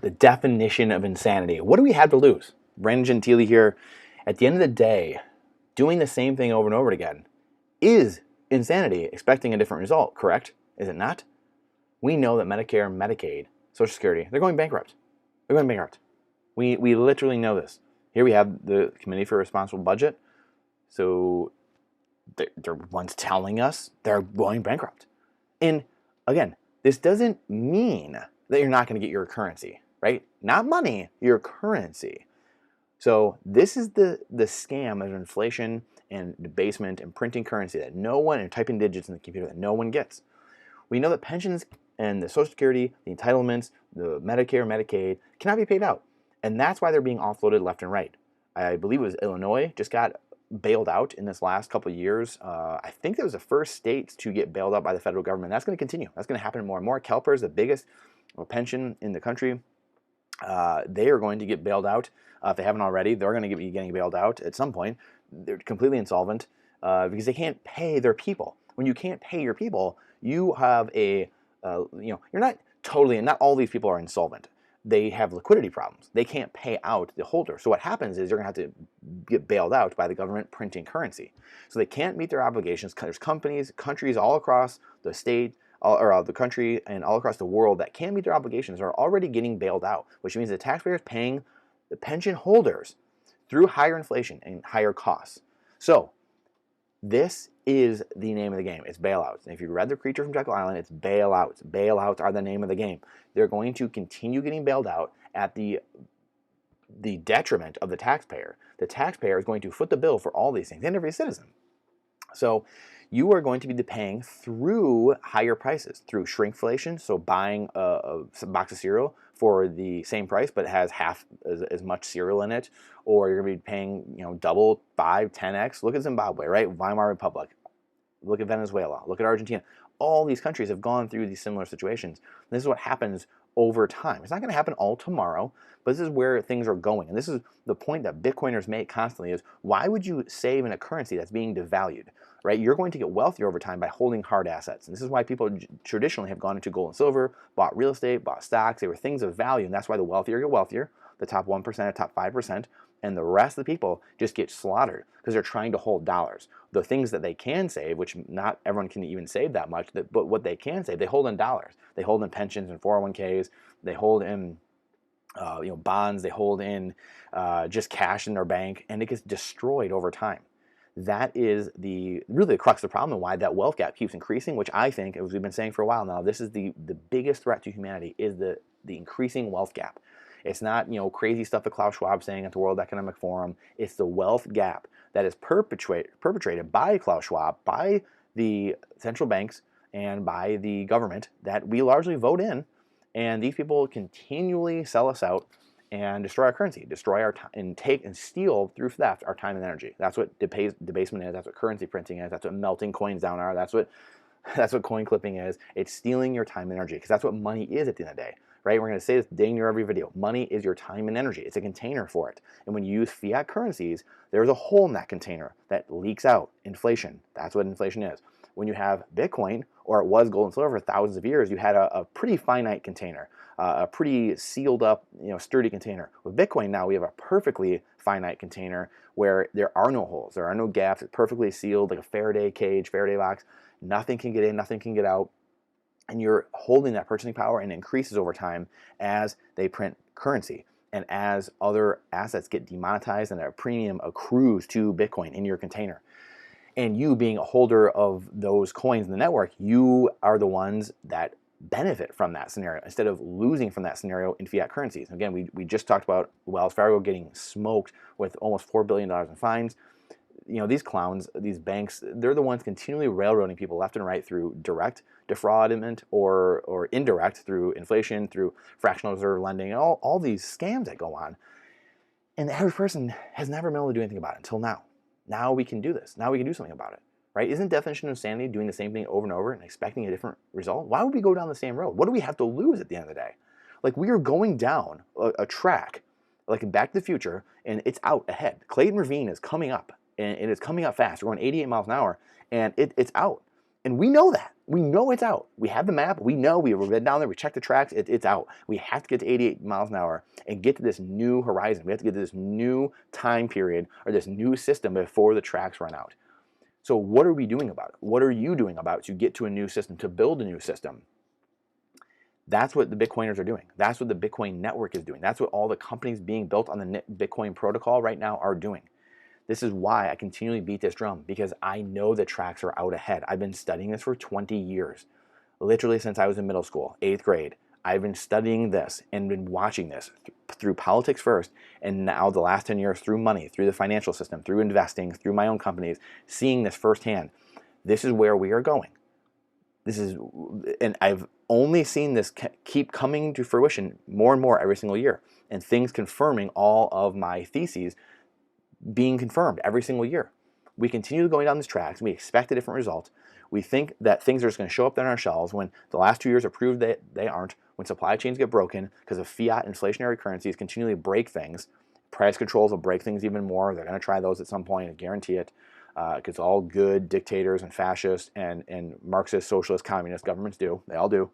The definition of insanity. What do we have to lose? Brandon Gentile here. At the end of the day, doing the same thing over and over again is insanity, expecting a different result, correct? Is it not? We know that Medicare, Medicaid, Social Security, they're going bankrupt. They're going bankrupt. We literally know this. Here we have the Committee for Responsible Budget. So they're ones telling us they're going bankrupt. And again, this doesn't mean that you're not going to get your currency, right? Not money, your currency. So this is the scam of inflation and debasement and printing currency that no one, and typing digits in the computer that no one gets. We know that pensions and the Social Security, the entitlements, the Medicare, Medicaid cannot be paid out. And that's why they're being offloaded left and right. I believe it was Illinois just got bailed out in this last couple of years. I think that was the first state to get bailed out by the federal government. That's going to continue. That's going to happen more and more. CalPERS, the biggest pension in the country, they are going to get bailed out. If they haven't already, they're going to be getting bailed out at some point. They're completely insolvent because they can't pay their people. When you can't pay your people, you have you're not totally, and not all these people are insolvent. They have liquidity problems. They can't pay out the holder. So what happens is you're going to have to get bailed out by the government printing currency. So they can't meet their obligations. There's companies, countries all across the state, or the country, and all across the world that can't meet their obligations are already getting bailed out, which means the taxpayers paying the pension holders through higher inflation and higher costs. So this is the name of the game. It's bailouts. And if you read The Creature from Jekyll Island, it's bailouts. Bailouts are the name of the game. They're going to continue getting bailed out at the detriment of the taxpayer. The taxpayer is going to foot the bill for all these things and every citizen. So you are going to be paying through higher prices, through shrinkflation, so buying a box of cereal for the same price but it has half as much cereal in it, or you're going to be paying double, 5, 10x. Look at Zimbabwe, right? Weimar Republic. Look at Venezuela. Look at Argentina. All these countries have gone through these similar situations. This is what happens over time. It's not going to happen all tomorrow, but this is where things are going. And this is the point that Bitcoiners make constantly is, why would you save in a currency that's being devalued, right? You're going to get wealthier over time by holding hard assets. And this is why people traditionally have gone into gold and silver, bought real estate, bought stocks. They were things of value. And that's why the wealthier get wealthier, the top 1%, the top 5%, and the rest of the people just get slaughtered because they're trying to hold dollars. The things that they can save, which not everyone can even save that much, but what they can save, they hold in dollars. They hold in pensions and 401ks. They hold in bonds. They hold in just cash in their bank, and it gets destroyed over time. That is really the crux of the problem, and why that wealth gap keeps increasing, which I think, as we've been saying for a while now, this is the biggest threat to humanity, is the increasing wealth gap. It's not crazy stuff that Klaus Schwab saying at the World Economic Forum. It's the wealth gap that is perpetrated by Klaus Schwab, by the central banks, and by the government that we largely vote in. And these people continually sell us out and destroy our currency, destroy our time, and take and steal through theft our time and energy. That's what debasement is. That's what currency printing is. That's what melting coins down are. That's what coin clipping is. It's stealing your time and energy, because that's what money is at the end of the day, right? We're going to say this dang near every video. Money is your time and energy. It's a container for it. And when you use fiat currencies, there's a hole in that container that leaks out. Inflation. That's what inflation is. When you have Bitcoin, or it was gold and silver for thousands of years, you had a pretty finite container, a pretty sealed up, sturdy container. With Bitcoin now, we have a perfectly finite container where there are no holes, there are no gaps. It's perfectly sealed, like a Faraday cage, Faraday box. Nothing can get in, nothing can get out. And you're holding that purchasing power, and it increases over time as they print currency. And as other assets get demonetized and a premium accrues to Bitcoin in your container. And you, being a holder of those coins in the network, you are the ones that benefit from that scenario instead of losing from that scenario in fiat currencies. Again, we just talked about Wells Fargo getting smoked with almost $4 billion in fines. These clowns, these banks, they're the ones continually railroading people left and right through direct defraudment or indirect through inflation, through fractional reserve lending, and all these scams that go on. And the average person has never been able to do anything about it until now. Now we can do this. Now we can do something about it, right? Isn't the definition of insanity doing the same thing over and over and expecting a different result? Why would we go down the same road? What do we have to lose at the end of the day? Like, we are going down a track, like in Back to the Future, and it's out ahead. Clayton Ravine is coming up, and it's coming up fast. We're going 88 miles an hour, and it's out. And we know that. We know it's out. We have the map. We know we've been down there. We checked the tracks. It's out. We have to get to 88 miles an hour and get to this new horizon. We have to get to this new time period or this new system before the tracks run out. So what are we doing about it? What are you doing about it to get to a new system, to build a new system? That's what the Bitcoiners are doing. That's what the Bitcoin network is doing. That's what all the companies being built on the Bitcoin protocol right now are doing. This is why I continually beat this drum, because I know the tracks are out ahead. I've been studying this for 20 years, literally since I was in middle school, 8th grade. I've been studying this and been watching this through politics first, and now the last 10 years through money, through the financial system, through investing, through my own companies, seeing this firsthand. This is where we are going. And I've only seen this keep coming to fruition more and more every single year, and things confirming all of my theses being confirmed every single year. We continue going down these tracks. We expect a different result. We think that things are just going to show up on our shelves when the last 2 years have proved that they aren't, when supply chains get broken because of fiat inflationary currencies continually break things. Price controls will break things even more. They're going to try those at some point, I guarantee it, because all good dictators and fascists and Marxist, socialist, communist governments do. They all do.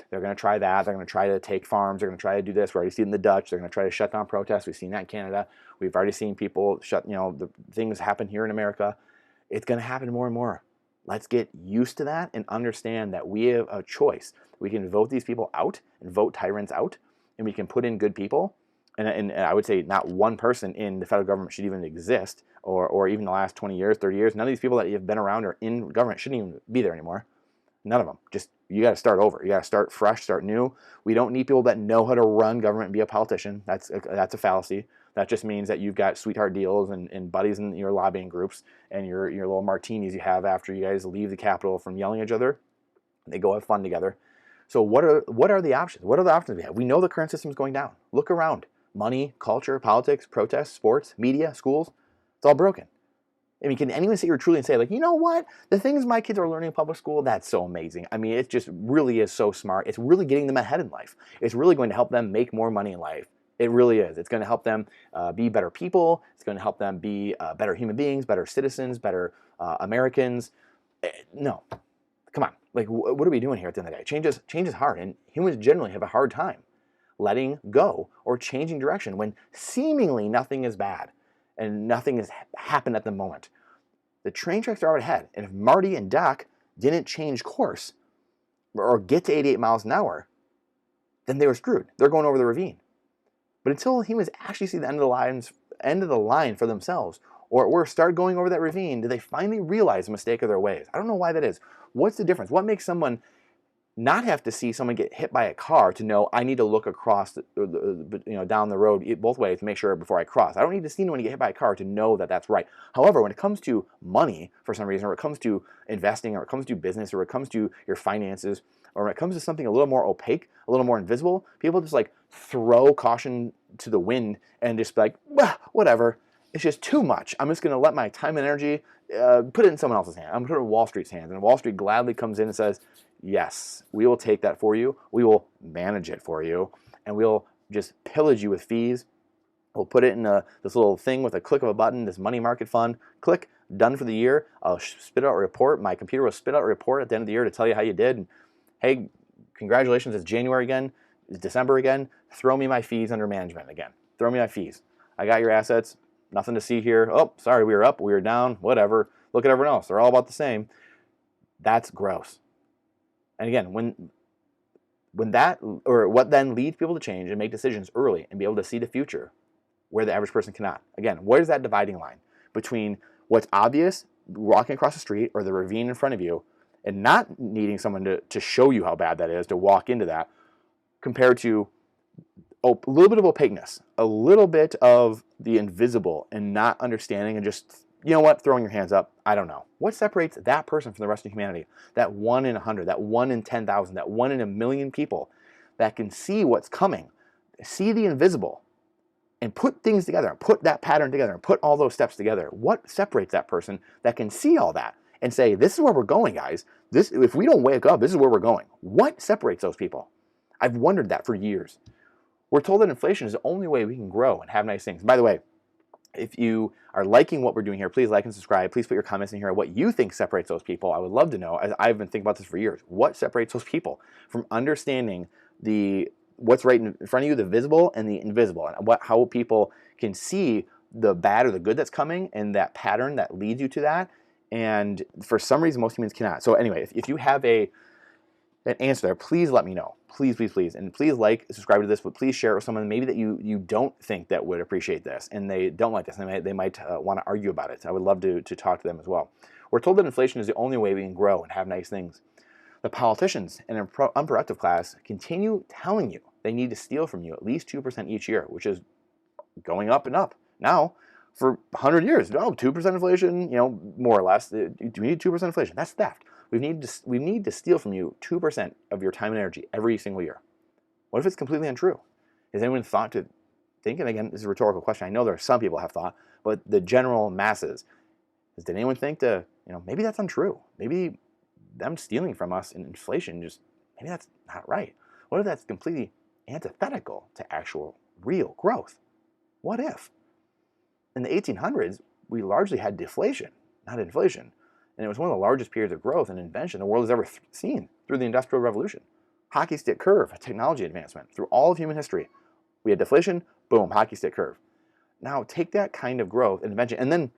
They're going to try that. They're going to try to take farms. They're going to try to do this. We've already seen it in the Dutch. They're going to try to shut down protests. We've seen that in Canada. We've already seen people shut, the things happen here in America. It's going to happen more and more. Let's get used to that and understand that we have a choice. We can vote these people out and vote tyrants out, and we can put in good people. And I would say not one person in the federal government should even exist, or even the last 20 years, 30 years. None of these people that have been around or in government shouldn't even be there anymore. None of them. Just, you got to start over. You got to start fresh, start new. We don't need people that know how to run government and be a politician. That's a fallacy. That just means that you've got sweetheart deals and buddies in your lobbying groups and your little martinis you have after you guys leave the Capitol from yelling at each other. They go have fun together. So what are the options? What are the options we have? We know the current system is going down. Look around. Money, culture, politics, protests, sports, media, schools. It's all broken. I mean, can anyone sit here truly and say, like, you know what? The things my kids are learning in public school, that's so amazing. I mean, it just really is so smart. It's really getting them ahead in life. It's really going to help them make more money in life. It really is. It's going to help them be better people. It's going to help them be better human beings, better citizens, better Americans. No. Come on. Like, what are we doing here at the end of the day? Change is hard, and humans generally have a hard time letting go or changing direction when seemingly nothing is bad and nothing has happened at the moment. The train tracks are out ahead, and if Marty and Doc didn't change course or get to 88 miles an hour, then they were screwed. They're going over the ravine. But until humans actually see the end of the line for themselves, or start going over that ravine, do they finally realize the mistake of their ways? I don't know why that is. What's the difference? What makes someone not have to see someone get hit by a car to know I need to look across, down the road both ways to make sure before I cross? I don't need to see anyone get hit by a car to know that that's right. However, when it comes to money, for some reason, or it comes to investing, or it comes to business, or it comes to your finances, or when it comes to something a little more opaque, a little more invisible, people just like throw caution to the wind and just be like, whatever. It's just too much. I'm just going to let my time and energy put it in someone else's hand. I'm going to put it in Wall Street's hands. And Wall Street gladly comes in and says, yes, we will take that for you. We will manage it for you. And we'll just pillage you with fees. We'll put it in this little thing with a click of a button, this money market fund. Click, done for the year. I'll spit out a report. My computer will spit out a report at the end of the year to tell you how you did. And, hey, congratulations, it's January again. It's December again. Throw me my fees under management again. Throw me my fees. I got your assets. Nothing to see here. Oh, sorry, we were up, we were down, whatever. Look at everyone else. They're all about the same. That's gross. And again, when that, or what then leads people to change and make decisions early and be able to see the future where the average person cannot. Again, where is that dividing line between what's obvious, walking across the street, or the ravine in front of you, and not needing someone to show you how bad that is, to walk into that, compared to a little bit of opaqueness, a little bit of the invisible and not understanding and just, you know what, throwing your hands up, I don't know. What separates that person from the rest of humanity? That 1 in 100, that 1 in 10,000, that 1 in a million people that can see what's coming, see the invisible, and put things together, and put that pattern together, and put all those steps together. What separates that person that can see all that and say, this is where we're going, guys. If we don't wake up, this is where we're going. What separates those people? I've wondered that for years. We're told that inflation is the only way we can grow and have nice things. By the way, If you are liking what we're doing here, please like and subscribe. Please put your comments in here on what you think separates those people. I would love to know, as I've been thinking about this for years, what separates those people from understanding what's right in front of you, the visible and the invisible, and how people can see the bad or the good that's coming and that pattern that leads you to that. And for some reason, most humans cannot. So anyway, if you have an answer there, please let me know. Please, please, please. And please like, subscribe to this, but please share it with someone maybe that you don't think that would appreciate this, and they don't like this, and they might want to argue about it. I would love to talk to them as well. We're told that inflation is the only way we can grow and have nice things. The politicians and unproductive class continue telling you they need to steal from you at least 2% each year, which is going up and up. Now, for 100 years, no, 2% inflation, more or less. Do we need 2% inflation? That's theft. We need to steal from you 2% of your time and energy every single year. What if it's completely untrue? Has anyone thought to think, and again, this is a rhetorical question. I know there are some people have thought, but the general masses, did anyone think maybe that's untrue? Maybe them stealing from us in inflation, maybe that's not right. What if that's completely antithetical to actual real growth? What if? In the 1800s, we largely had deflation, not inflation. And it was one of the largest periods of growth and invention the world has ever seen through the Industrial Revolution. Hockey stick curve, a technology advancement. Through all of human history, we had deflation, boom, hockey stick curve. Now take that kind of growth and invention, and then,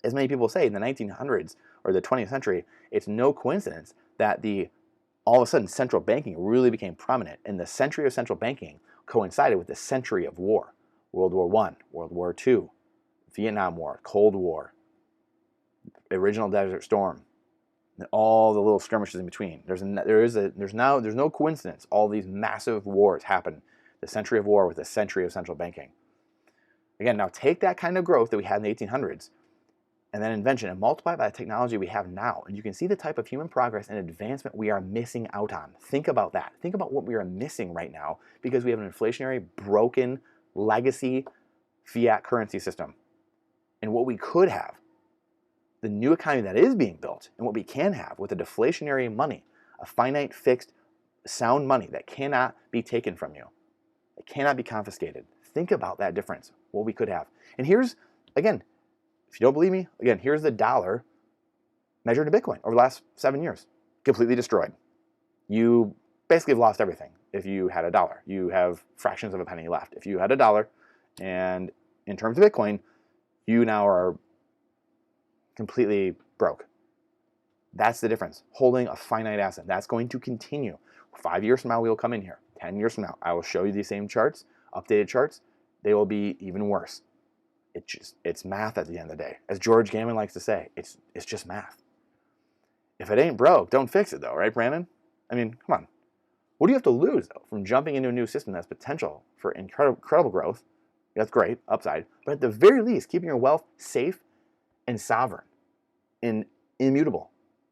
as many people say, in the 1900s or the 20th century, it's no coincidence that all of a sudden central banking really became prominent, and the century of central banking coincided with the century of war. World War I, World War II, Vietnam War, Cold War, original Desert Storm, and all the little skirmishes in between. There's no coincidence. All these massive wars happen. The century of war with the century of central banking. Again, now take that kind of growth that we had in the 1800s and then invention and multiply it by the technology we have now, and you can see the type of human progress and advancement we are missing out on. Think about that. Think about what we are missing right now because we have an inflationary, broken, legacy fiat currency system. And what we could have, the new economy that is being built, and what we can have with a deflationary money, a finite, fixed, sound money that cannot be taken from you. It cannot be confiscated. Think about that difference, what we could have. And here's, again, if you don't believe me, again, here's the dollar measured to Bitcoin over the last 7 years. Completely destroyed. You basically have lost everything if you had a dollar. You have fractions of a penny left. If you had a dollar, and in terms of Bitcoin, you now are completely broke. That's the difference. Holding a finite asset. That's going to continue. 5 years from now, we will come in here. 10 years from now, I will show you these same charts, updated charts. They will be even worse. It's math at the end of the day. As George Gammon likes to say, it's just math. If it ain't broke, don't fix it though, right, Brandon? I mean, come on. What do you have to lose though from jumping into a new system that's potential for incredible growth? That's great, upside. But at the very least, keeping your wealth safe and sovereign and immutable,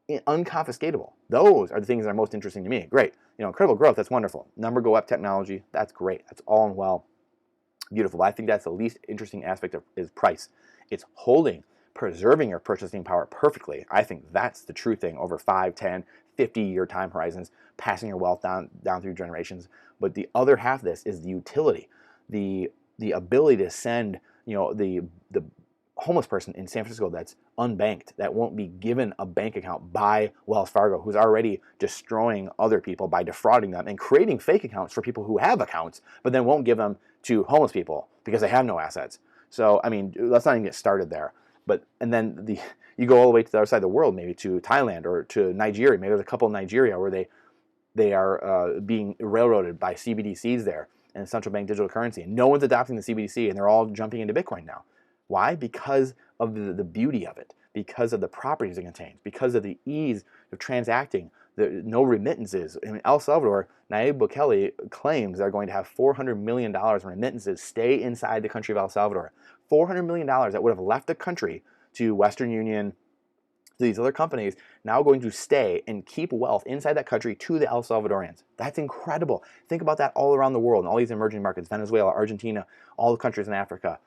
unconfiscatable. Those are the things that are most interesting to me. Great. Incredible growth, that's wonderful. Number go up technology, that's great. That's all and well. Beautiful. But I think that's the least interesting aspect is price. It's preserving your purchasing power perfectly. I think that's the true thing over 5, 10, 50-year time horizons, passing your wealth down through generations. But the other half of this is the utility, the ability to send, the homeless person in San Francisco that's unbanked, that won't be given a bank account by Wells Fargo, who's already destroying other people by defrauding them and creating fake accounts for people who have accounts, but then won't give them to homeless people because they have no assets. So, I mean, let's not even get started there. And then you go all the way to the other side of the world, maybe to Thailand or to Nigeria. Maybe there's a couple in Nigeria where they are being railroaded by CBDCs there and central bank digital currency. And no one's adopting the CBDC, and they're all jumping into Bitcoin now. Why? Because of the beauty of it, because of the properties it contains, because of the ease of transacting, no remittances. In El Salvador, Nayib Bukele claims they're going to have $400 million in remittances stay inside the country of El Salvador. $400 million that would have left the country to Western Union, to these other companies, now going to stay and keep wealth inside that country to the El Salvadorians. That's incredible. Think about that all around the world, in all these emerging markets, Venezuela, Argentina, all the countries in Africa.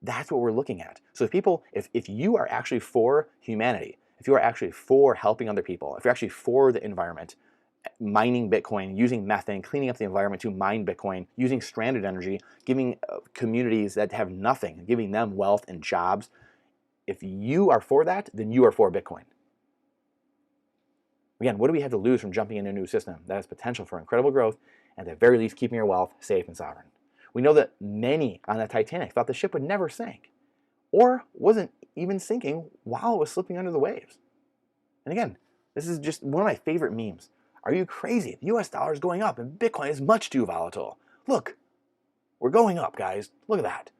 That's what we're looking at. So if you are actually for humanity, if you are actually for helping other people, if you're actually for the environment, mining Bitcoin, using methane, cleaning up the environment to mine Bitcoin, using stranded energy, giving communities that have nothing, giving them wealth and jobs. If you are for that, then you are for Bitcoin. Again, what do we have to lose from jumping into a new system that has potential for incredible growth and at the very least keeping your wealth safe and sovereign? We know that many on the Titanic thought the ship would never sink or wasn't even sinking while it was slipping under the waves. And again, this is just one of my favorite memes. Are you crazy? The US dollar is going up and Bitcoin is much too volatile. Look, we're going up, guys. Look at that.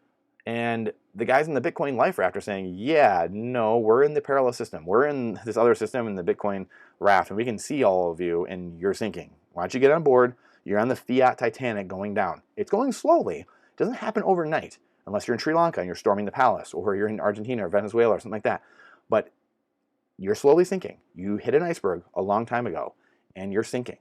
And the guys in the Bitcoin life raft are saying, yeah, no, we're in the parallel system. We're in this other system in the Bitcoin raft, and we can see all of you, and you're sinking. Why don't you get on board? You're on the fiat Titanic going down. It's going slowly. It doesn't happen overnight, unless you're in Sri Lanka and you're storming the palace, or you're in Argentina or Venezuela or something like that. But you're slowly sinking. You hit an iceberg a long time ago, and you're sinking.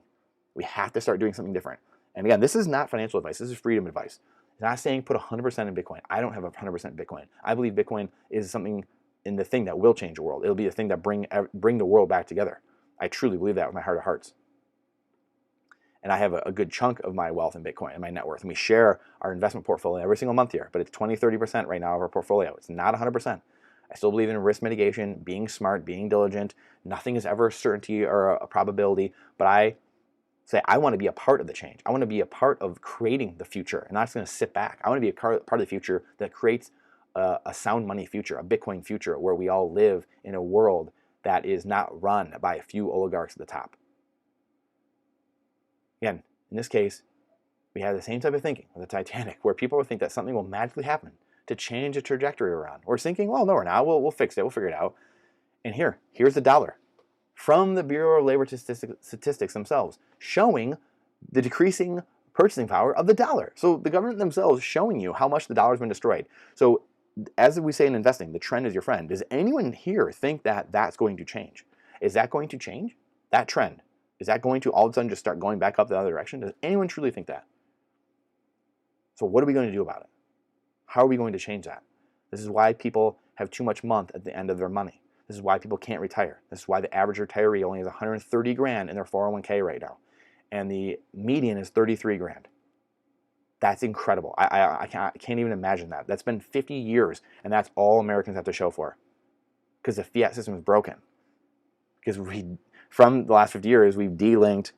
We have to start doing something different. And again, this is not financial advice. This is freedom advice. It's not saying put 100% in Bitcoin. I don't have 100% Bitcoin. I believe Bitcoin is something in the thing that will change the world. It'll be the thing that bring the world back together. I truly believe that with my heart of hearts. And I have a good chunk of my wealth in Bitcoin and my net worth. And we share our investment portfolio every single month here, but it's 20, 30% right now of our portfolio. It's not 100%. I still believe in risk mitigation, being smart, being diligent. Nothing is ever a certainty or a probability, but I say I want to be a part of the change. I want to be a part of creating the future and not just going to sit back. I want to be a part of the future that creates a sound money future, a Bitcoin future where we all live in a world that is not run by a few oligarchs at the top. Again, in this case, we have the same type of thinking with the Titanic where people think that something will magically happen to change the trajectory around. We're thinking, well, no, we're not. We'll fix it. We'll figure it out. And here's the dollar from the Bureau of Labor Statistics themselves, showing the decreasing purchasing power of the dollar. So the government themselves showing you how much the dollar's been destroyed. So as we say in investing, the trend is your friend. Does anyone here think that that's going to change? Is that going to change? That trend, is that going to all of a sudden just start going back up the other direction? Does anyone truly think that? So what are we going to do about it? How are we going to change that? This is why people have too much month at the end of their money. This is why people can't retire. This is why the average retiree only has 130 grand in their 401k right now. And the median is 33 grand. That's incredible. I can't even imagine that. That's been 50 years, and that's all Americans have to show for. Because the fiat system is broken. Because from the last 50 years, we've delinked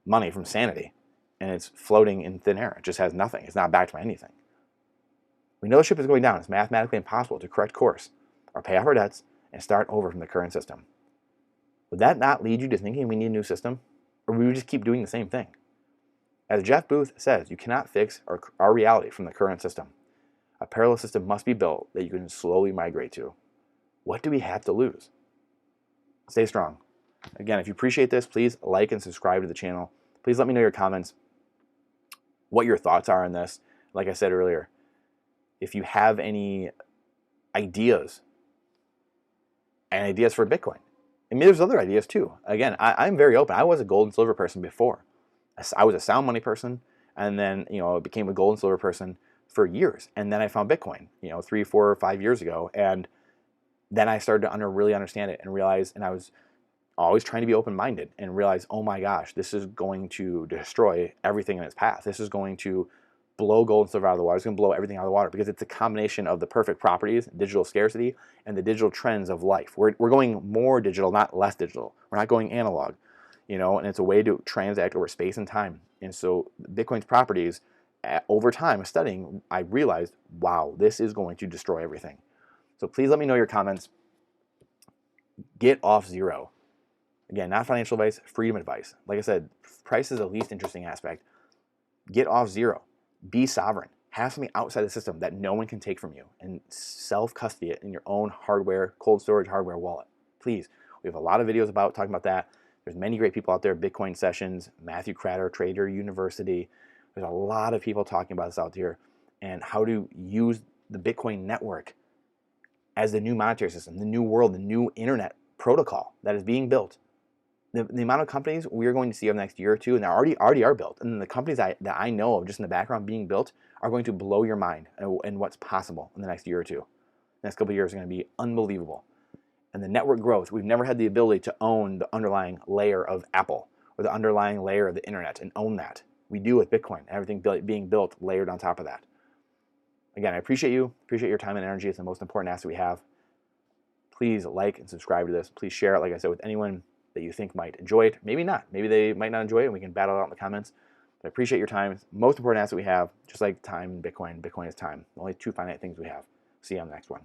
money from sanity. And it's floating in thin air. It just has nothing. It's not backed by anything. We know the ship is going down. It's mathematically impossible to correct course or pay off our debts and start over from the current system. Would that not lead you to thinking we need a new system? Or would we just keep doing the same thing? As Jeff Booth says, you cannot fix our reality from the current system. A parallel system must be built that you can slowly migrate to. What do we have to lose? Stay strong. Again, if you appreciate this, please like and subscribe to the channel. Please let me know your comments, what your thoughts are on this. Like I said earlier, if you have any ideas and ideas for Bitcoin. I mean, there's other ideas too. Again, I'm very open. I was a gold and silver person before. I was a sound money person, and then I became a gold and silver person for years. And then I found Bitcoin, 3, 4, or 5 years ago, and then I started to really understand it and realize. And I was always trying to be open-minded and realize, oh my gosh, this is going to destroy everything in its path. This is going to blow gold and silver out of the water. It's going to blow everything out of the water because it's a combination of the perfect properties, digital scarcity, and the digital trends of life. We're going more digital, not less digital. We're not going analog, and it's a way to transact over space and time. And so Bitcoin's properties, over time of studying, I realized, wow, this is going to destroy everything. So please let me know your comments. Get off zero. Again, not financial advice, freedom advice. Like I said, price is the least interesting aspect. Get off zero. Be sovereign. Have something outside the system that no one can take from you and self-custody it in your own hardware, cold storage hardware wallet. Please. We have a lot of videos talking about that. There's many great people out there, Bitcoin Sessions, Matthew Cratter, Trader University. There's a lot of people talking about this out here and how to use the Bitcoin network as the new monetary system, the new world, the new internet protocol that is being built. The amount of companies we're going to see over the next year or two, and they already are built, and the companies that I know of just in the background being built are going to blow your mind and what's possible in the next year or two. The next couple of years are going to be unbelievable. and the network growth, we've never had the ability to own the underlying layer of Apple or the underlying layer of the internet and own that. We do with Bitcoin, everything being built layered on top of that. Again, I appreciate you, appreciate your time and energy. It's the most important asset we have. Please like and subscribe to this. Please share it, like I said, with anyone that you think might enjoy it. Maybe not. Maybe they might not enjoy it, and we can battle it out in the comments. But I appreciate your time. It's the most important asset we have, just like time and Bitcoin. Bitcoin is time. The only two finite things we have. See you on the next one.